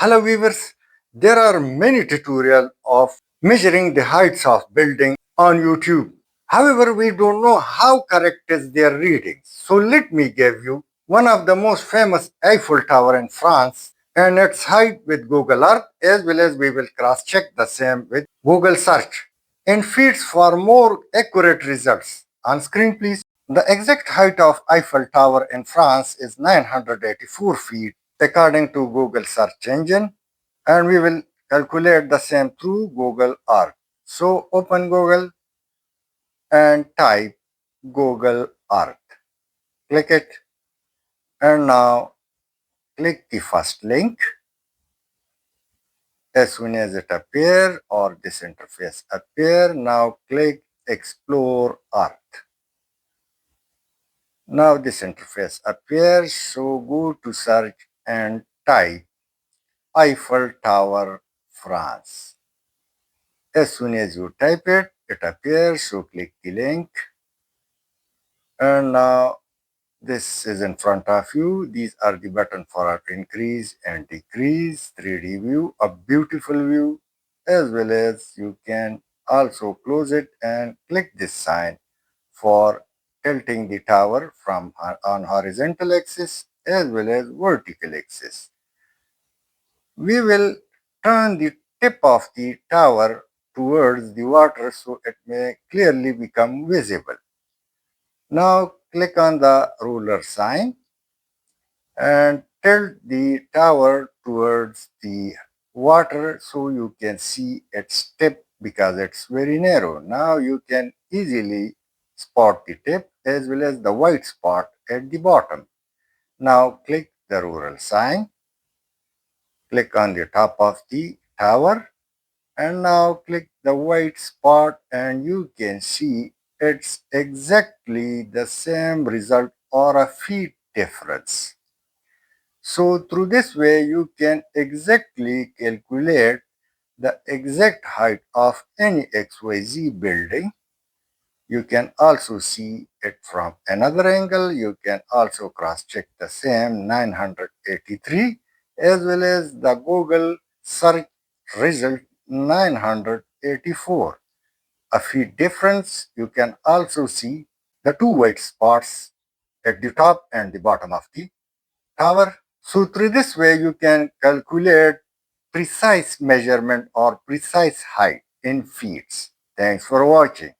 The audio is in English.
Hello viewers, there are many tutorials of measuring the heights of buildings on YouTube. However, we don't know how correct is their reading. So let me give you one of the most famous Eiffel Tower in France and its height with Google Earth, as well as we will cross-check the same with Google search in feet for more accurate results. On screen please. The exact height of Eiffel Tower in France is 984 feet according to Google search engine, and we will calculate the same through Google Earth. So open Google and type Google Earth. Click it and now click the first link. As soon as it appears or this interface appears, now click Explore Earth. Now this interface appears, so go to search and type Eiffel Tower, France. As soon as you type it, it appears, so click the link. And now this is in front of you. These are the button for increase and decrease, 3D view, a beautiful view, as well as you can also close it and click this sign for tilting the tower from on horizontal axis as well as vertical axis. We will turn the tip of the tower towards the water so it may clearly become visible. Now click on the ruler sign and tilt the tower towards the water so you can see its tip because it's very narrow. Now you can easily spot the tip as well as the white spot at the bottom. Now click the ruler sign, click on the top of the tower, and now click the white spot and you can see it's exactly the same result or a feet difference. So through this way you can exactly calculate the exact height of any XYZ building. You can also see it from another angle. You can also cross-check the same 983 as well as the Google search result 984. A feet difference, you can also see the two white spots at the top and the bottom of the tower. So through this way you can calculate precise measurement or precise height in feet. Thanks for watching.